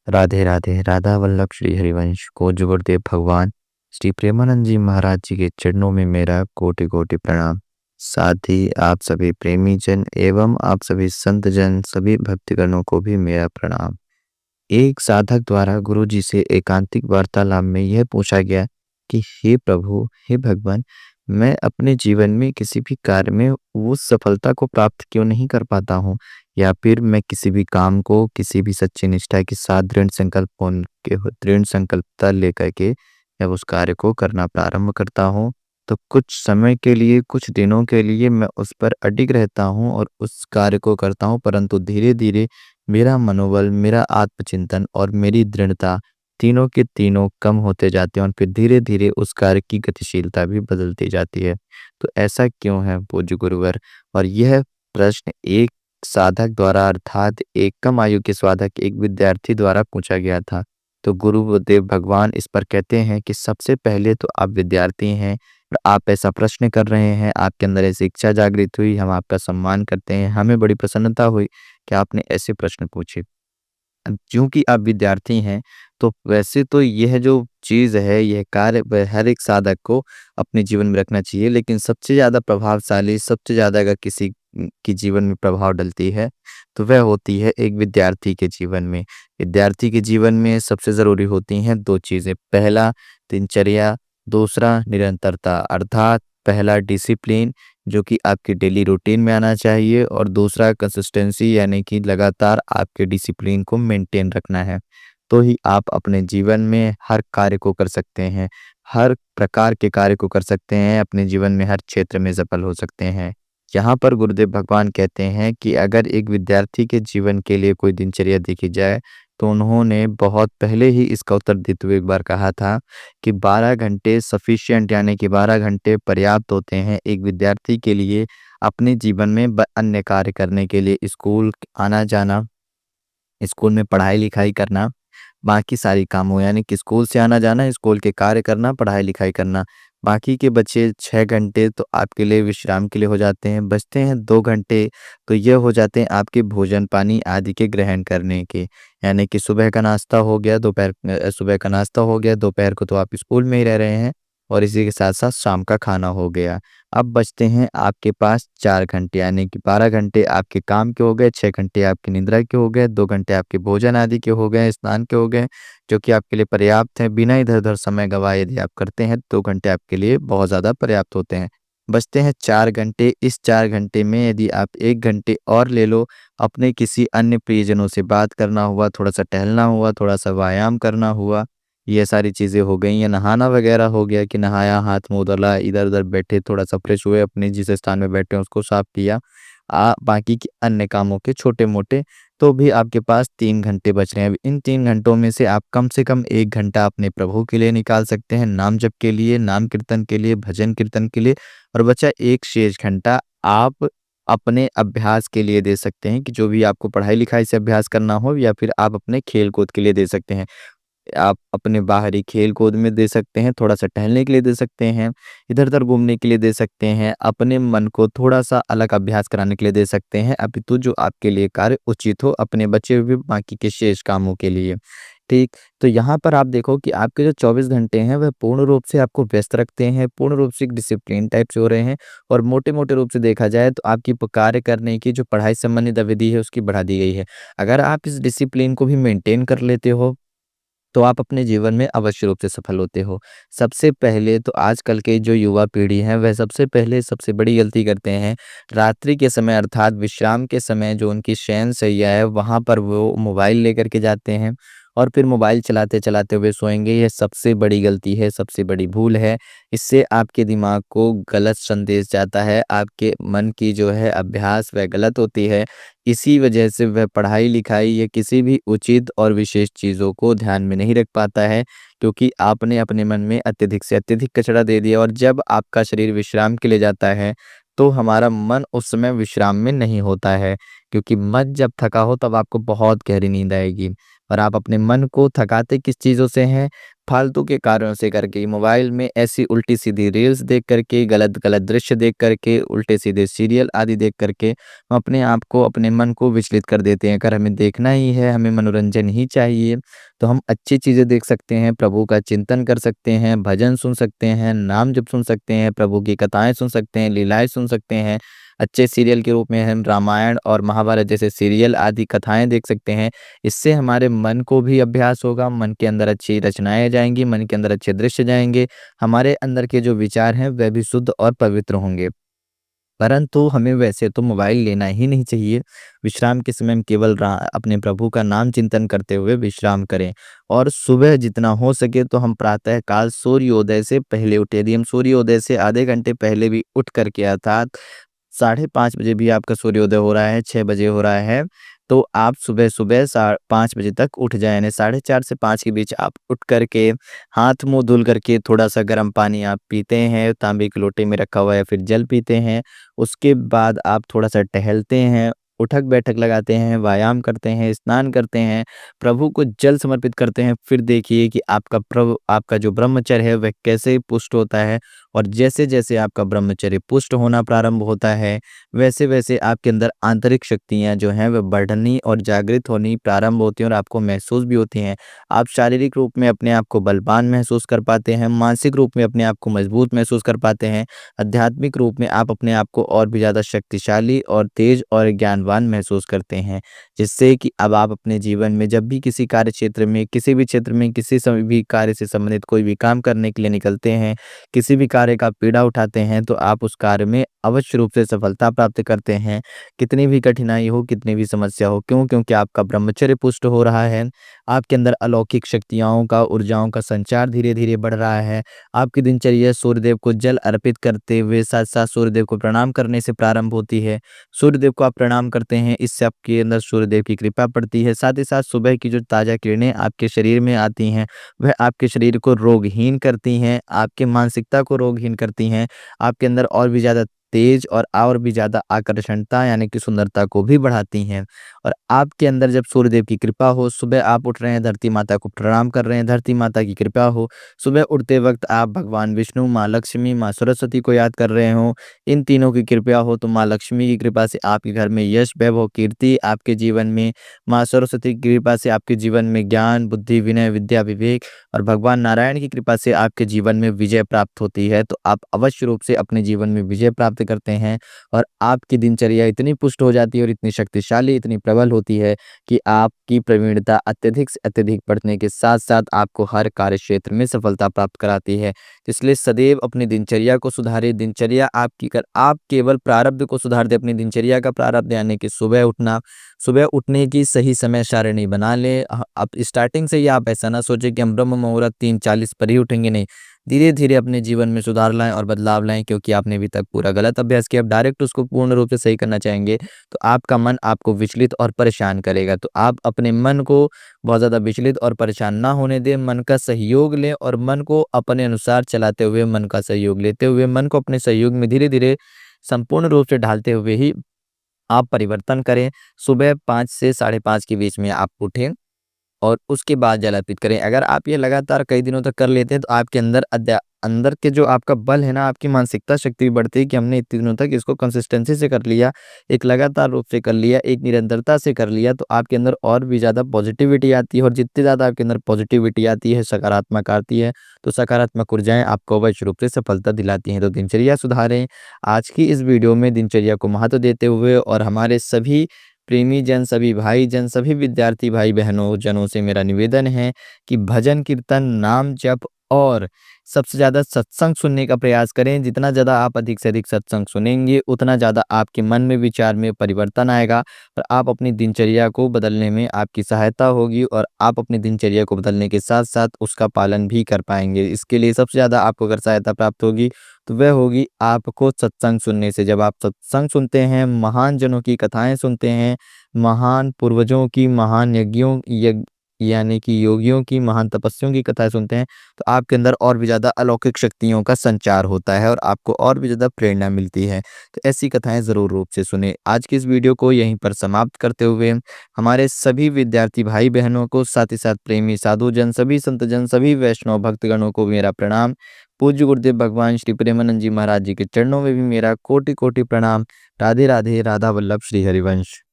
राधे राधे। राधा वल्लभ श्री हरिवंश को गुरुदेव भगवान श्री प्रेमानंद जी महाराज जी के चरणों में मेरा कोटि कोटि प्रणाम। साथ ही आप सभी प्रेमी जन एवं आप सभी संत जन सभी भक्तगणों को भी मेरा प्रणाम। एक साधक द्वारा गुरु जी से एकांतिक वार्तालाप में यह पूछा गया कि हे प्रभु, हे भगवान, मैं अपने जीवन में किसी भी कार्य में वो सफलता को प्राप्त क्यों नहीं कर पाता हूँ, या फिर मैं किसी भी काम को किसी भी सच्ची निष्ठा के साथ दृढ़ संकल्पता लेकर के जब उस कार्य को करना प्रारंभ करता हूँ, तो कुछ समय के लिए, कुछ दिनों के लिए मैं उस पर अडिग रहता हूँ और उस कार्य को करता हूँ, परंतु धीरे धीरे मेरा मनोबल, मेरा आत्मचिंतन और मेरी दृढ़ता तीनों के तीनों कम होते जाते हैं और फिर धीरे-धीरे उस कार्य की गतिशीलता भी बदलती जाती है। तो ऐसा क्यों है पूज्य गुरुवर? और यह प्रश्न एक साधक द्वारा, अर्थात एक कम आयु के साधक, एक विद्यार्थी द्वारा पूछा गया था। तो गुरुदेव भगवान इस पर कहते हैं कि सबसे पहले तो आप विद्यार्थी हैं और आप ऐसा प्रश्न कर रहे हैं, आपके अंदर ऐसी इच्छा जागृत हुई, हम आपका सम्मान करते हैं। हमें बड़ी प्रसन्नता हुई कि आपने ऐसे प्रश्न पूछे। चूँकि आप विद्यार्थी हैं, तो वैसे तो यह जो चीज़ है, यह कार्य हर एक साधक को अपने जीवन में रखना चाहिए, लेकिन सबसे ज़्यादा प्रभावशाली, सबसे ज़्यादा अगर किसी की जीवन में प्रभाव डलती है, तो वह होती है एक विद्यार्थी के जीवन में। विद्यार्थी के जीवन में सबसे ज़रूरी होती हैं 2 चीज़ें, पहला दिनचर्या, दूसरा निरंतरता, अर्थात पहला डिसिप्लिन जो कि आपकी डेली रूटीन में आना चाहिए, और दूसरा कंसिस्टेंसी, यानी कि लगातार आपके डिसिप्लिन को मेंटेन रखना है। तो ही आप अपने जीवन में हर कार्य को कर सकते हैं, हर प्रकार के कार्य को कर सकते हैं, अपने जीवन में हर क्षेत्र में सफल हो सकते हैं। यहाँ पर गुरुदेव भगवान कहते हैं कि अगर एक विद्यार्थी के जीवन के लिए कोई दिनचर्या देखी जाए, तो उन्होंने बहुत पहले ही इसका उत्तर देते हुए एक बार कहा था कि 12 घंटे सफिशिएंट, यानी कि 12 घंटे पर्याप्त होते हैं एक विद्यार्थी के लिए अपने जीवन में अन्य कार्य करने के लिए। स्कूल आना-जाना, स्कूल में पढ़ाई-लिखाई करना, बाकी सारी कामों, यानी कि स्कूल से आना-जाना, स्कूल के कार्य करना, पढ़ाई-लिखाई करना। बाकी के बचे 6 घंटे तो आपके लिए विश्राम के लिए हो जाते हैं। बचते हैं 2 घंटे, तो ये हो जाते हैं आपके भोजन-पानी आदि के ग्रहण करने के। यानी कि सुबह का नाश्ता हो गया, सुबह का नाश्ता हो गया, दोपहर को तो आप स्कूल में ही रह रहे हैं, और इसी के साथ-साथ शाम का खाना हो गया। अब बचते हैं आपके पास 4 घंटे, यानी कि 12 घंटे आपके काम के हो गए, 6 घंटे आपकी निद्रा के हो गए, 2 घंटे आपके भोजन आदि के हो गए, स्नान के हो गए, जो कि आपके लिए पर्याप्त है। बिना इधर-उधर समय गँवाए यदि आप करते हैं, 2 घंटे आपके लिए बहुत ज़्यादा पर्याप्त होते हैं। बचते हैं 4 घंटे, इस 4 घंटे में यदि आप 1 घंटे और ले लो, अपने किसी अन्य प्रियजनों से बात करना हुआ, थोड़ा-सा टहलना हुआ, थोड़ा-सा व्यायाम करना हुआ, ये सारी चीज़ें हो गई, या नहाना वगैरह हो गया कि नहाया, हाथ-मुँह धुला, इधर-उधर बैठे, थोड़ा-सा फ्रेश हुए, अपने जिस स्थान में बैठे हैं उसको साफ किया। बाकी के अन्य कामों के छोटे-मोटे, तो भी आपके पास 3 घंटे बच रहे हैं। अब इन 3 घंटों में से आप कम से कम 1 घंटा अपने प्रभु के लिए निकाल सकते हैं, नाम जप के लिए, नाम कीर्तन के लिए, भजन कीर्तन के लिए, और बचा 1 शेष घंटा आप अपने अभ्यास के लिए दे सकते हैं, कि जो भी आपको पढ़ाई-लिखाई से अभ्यास करना हो, या फिर आप अपने खेल-कूद के लिए दे सकते हैं। आप अपने बाहरी खेल-कूद में दे सकते हैं, थोड़ा-सा टहलने के लिए दे सकते हैं, इधर-उधर घूमने के लिए दे सकते हैं, अपने मन को थोड़ा-सा अलग अभ्यास कराने के लिए दे सकते हैं, अपितु जो आपके लिए कार्य उचित हो अपने बचे हुए बाकी के शेष कामों के लिए। ठीक, तो यहाँ पर आप देखो कि आपके जो 24 घंटे हैं वह पूर्ण रूप से आपको व्यस्त रखते हैं, पूर्ण रूप से एक डिसिप्लिन टाइप से हो रहे हैं, और मोटे-मोटे रूप से देखा जाए तो आपकी कार्य करने की जो पढ़ाई संबंधित अवधि है उसकी बढ़ा दी गई है। अगर आप इस डिसिप्लिन को भी मेंटेन कर लेते हो, तो आप अपने जीवन में अवश्य रूप से सफल होते हो। सबसे पहले तो आजकल के जो युवा पीढ़ी है, वह सबसे पहले सबसे बड़ी गलती करते हैं, रात्रि के समय, अर्थात विश्राम के समय जो उनकी शयनशैया है, वहाँ पर वो मोबाइल लेकर के जाते हैं और फिर मोबाइल चलाते-चलाते हुए सोएँगे। ये सबसे बड़ी गलती है, सबसे बड़ी भूल है। इससे आपके दिमाग को गलत संदेश जाता है, आपके मन की जो है अभ्यास वह गलत होती है। इसी वजह से वह पढ़ाई-लिखाई या किसी भी उचित और विशेष चीज़ों को ध्यान में नहीं रख पाता है, क्योंकि आपने अपने मन में अत्यधिक से अत्यधिक कचरा दे दिया, और जब आपका शरीर विश्राम के लिए जाता है, तो हमारा मन उस समय विश्राम में नहीं होता है, क्योंकि मन जब थका हो तब आपको बहुत गहरी नींद आएगी, और आप अपने मन को थकाते किस चीज़ों से हैं? फालतू के कारणों से करके, मोबाइल में ऐसी उल्टी-सीधी रील्स देख कर के, गलत-गलत दृश्य देख कर के, उल्टे-सीधे सीरियल आदि देख कर के हम अपने आप को, अपने मन को विचलित कर देते हैं। अगर हमें देखना ही है, हमें मनोरंजन ही चाहिए, तो हम अच्छी चीज़ें देख सकते हैं, प्रभु का चिंतन कर सकते हैं, भजन सुन सकते हैं, नाम जप सुन सकते हैं, प्रभु की कथाएँ सुन सकते हैं, लीलाएँ सुन सकते हैं। अच्छे सीरियल के रूप में हम रामायण और महाभारत जैसे सीरियल आदि कथाएँ देख सकते हैं। इससे हमारे मन को भी अभ्यास होगा, मन के अंदर अच्छी रचनाएँ जाएँगी, मन के अंदर अच्छे दृश्य जाएँगे, हमारे अंदर के जो विचार हैं वह भी शुद्ध और पवित्र होंगे। परंतु हमें वैसे तो मोबाइल लेना ही नहीं चाहिए। विश्राम के समय हम केवल अपने प्रभु का नाम चिंतन करते हुए विश्राम करें और सुबह जितना हो सके तो हम प्रातः काल सूर्योदय से पहले उठे। यदि हम सूर्योदय से आधे घंटे पहले भी उठ करके, अर्थात 5:30 बजे भी आपका सूर्योदय हो रहा है, 6 बजे हो रहा है, तो आप सुबह-सुबह 5 बजे तक उठ जाएँ, यानी 4:30 से 5 के बीच आप उठ कर के, हाथ-मुँह धुल करके थोड़ा-सा गर्म पानी आप पीते हैं, तांबे के लोटे में रखा हुआ या फिर जल पीते हैं। उसके बाद आप थोड़ा-सा टहलते हैं, उठक-बैठक लगाते हैं, व्यायाम करते हैं, स्नान करते हैं, प्रभु को जल समर्पित करते हैं। फिर देखिए कि आपका जो ब्रह्मचर्य है वह कैसे पुष्ट होता है, और जैसे-जैसे आपका ब्रह्मचर्य पुष्ट होना प्रारंभ होता है, वैसे-वैसे आपके अंदर आंतरिक शक्तियाँ जो हैं वह बढ़नी और जागृत होनी प्रारंभ होती हैं और आपको महसूस भी होती हैं। आप शारीरिक रूप में अपने आप को बलवान महसूस कर पाते हैं, मानसिक रूप में अपने आप को मजबूत महसूस कर पाते हैं, आध्यात्मिक रूप में आप अपने आप को और भी ज़्यादा शक्तिशाली और तेज और ज्ञानवान महसूस करते हैं। जिससे कि अब आप अपने जीवन में जब भी किसी कार्य क्षेत्र में, किसी भी क्षेत्र में, किसी भी कार्य से संबंधित कोई भी काम करने के लिए निकलते हैं, किसी भी कार्य का पीड़ा उठाते हैं, तो आप उस कार्य में अवश्य रूप से सफलता प्राप्त करते हैं। कितनी भी कठिनाई हो, कितनी भी समस्या हो, क्यों? क्योंकि आपका ब्रह्मचर्य पुष्ट हो रहा है, आपके अंदर अलौकिक शक्तियाओं का, ऊर्जाओं का संचार धीरे-धीरे बढ़ रहा है। आपकी दिनचर्या सूर्यदेव को जल अर्पित करते हुए साथ-साथ सूर्यदेव को प्रणाम करने से प्रारंभ होती है। सूर्यदेव को आप प्रणाम करते हैं, इससे आपके अंदर सूर्यदेव की कृपा पड़ती है। साथ ही साथ सुबह की जो ताज़ा किरणें आपके शरीर में आती हैं, वह आपके शरीर को रोगहीन करती हैं, आपकी मानसिकता को रोगहीन करती हैं, आपके अंदर और भी ज़्यादा तेज और भी ज़्यादा आकर्षणता यानी कि सुंदरता को भी बढ़ाती हैं। और आपके अंदर जब सूर्यदेव की कृपा हो, सुबह आप उठ रहे हैं, धरती माता को प्रणाम कर रहे हैं, धरती माता की कृपा हो, सुबह उठते वक़्त आप भगवान विष्णु, माँ लक्ष्मी, माँ सरस्वती को याद कर रहे हों, इन तीनों की कृपा हो, तो माँ लक्ष्मी की कृपा से आपके घर में यश, वैभव, कीर्ति, आपके जीवन में माँ सरस्वती की कृपा से आपके जीवन में ज्ञान, बुद्धि, विनय, विद्या, विवेक, और भगवान नारायण की कृपा से आपके जीवन में विजय प्राप्त होती है। तो आप अवश्य रूप से अपने जीवन में विजय प्राप्त करते हैं और आपकी दिनचर्या इतनी पुष्ट हो जाती है और इतनी शक्तिशाली, इतनी प्रबल होती है कि आपकी प्रवीणता अत्यधिक से अत्यधिक बढ़ने के साथ-साथ आपको हर कार्य क्षेत्र में सफलता प्राप्त कराती है। इसलिए सदैव अपनी दिनचर्या को सुधारें। दिनचर्या आपकी कर आप केवल प्रारब्ध को सुधार दें, अपनी दिनचर्या का प्रारब्ध यानी कि सुबह उठना, सुबह उठने की सही समय सारिणी बना लें। आप स्टार्टिंग से ही आप ऐसा ना सोचें कि हम ब्रह्म मुहूर्त 3:40 पर ही उठेंगे, नहीं। धीरे-धीरे अपने जीवन में सुधार लाएँ और बदलाव लाएँ, क्योंकि आपने अभी तक पूरा गलत अभ्यास किया, अब डायरेक्ट उसको पूर्ण रूप से सही करना चाहेंगे, तो आपका मन आपको विचलित और परेशान करेगा। तो आप अपने मन को बहुत ज़्यादा विचलित और परेशान ना होने दें, मन का सहयोग लें और मन को अपने अनुसार चलाते हुए, मन का सहयोग लेते हुए, मन को अपने सहयोग में धीरे-धीरे संपूर्ण रूप से ढालते हुए ही आप परिवर्तन करें। सुबह 5 से साढ़े 5 के बीच में आप उठें और उसके बाद जल अर्पित करें। अगर आप ये लगातार कई दिनों तक कर लेते हैं, तो आपके अंदर के जो आपका बल है ना, आपकी मानसिकता शक्ति भी बढ़ती है कि हमने इतने दिनों तक इसको कंसिस्टेंसी से कर लिया, एक लगातार रूप से कर लिया, एक निरंतरता से कर लिया, तो आपके अंदर और भी ज़्यादा पॉजिटिविटी आती है, और जितनी ज़्यादा आपके अंदर पॉजिटिविटी आती है, सकारात्मक आती है, तो सकारात्मक ऊर्जाएँ आपको अवश्य रूप से सफलता दिलाती हैं। तो दिनचर्या सुधारें। आज की इस वीडियो में दिनचर्या को महत्व देते हुए और हमारे सभी प्रेमी जन, सभी भाई जन, सभी विद्यार्थी भाई बहनों जनों से मेरा निवेदन है कि भजन कीर्तन, नाम जप और सबसे ज़्यादा सत्संग सुनने का प्रयास करें। जितना ज़्यादा आप अधिक से अधिक सत्संग सुनेंगे, उतना ज़्यादा आपके मन में, विचार में परिवर्तन आएगा और आप अपनी दिनचर्या को बदलने में आपकी सहायता होगी और आप अपनी दिनचर्या को बदलने के साथ-साथ उसका पालन भी कर पाएँगे। इसके लिए सबसे ज़्यादा आपको अगर सहायता प्राप्त होगी, तो वह होगी आपको सत्संग सुनने से। जब आप सत्संग सुनते हैं, महान जनों की कथाएँ सुनते हैं, महान पूर्वजों की, महान यज्ञों यज्ञ यानी कि योगियों की, महान तपस्वियों की कथाएँ सुनते हैं, तो आपके अंदर और भी ज़्यादा अलौकिक शक्तियों का संचार होता है और आपको और भी ज़्यादा प्रेरणा मिलती है। तो ऐसी कथाएँ ज़रूर रूप से सुनें। आज की इस वीडियो को यहीं पर समाप्त करते हुए हमारे सभी विद्यार्थी भाई-बहनों को, साथ ही साथ प्रेमी साधुजन, सभी संतजन, सभी वैष्णव भक्तगणों को मेरा प्रणाम। पूज्य गुरुदेव भगवान श्री प्रेमानंद जी महाराज जी के चरणों में भी मेरा कोटि-कोटि प्रणाम। राधे राधे, राधा वल्लभ श्री हरिवंश।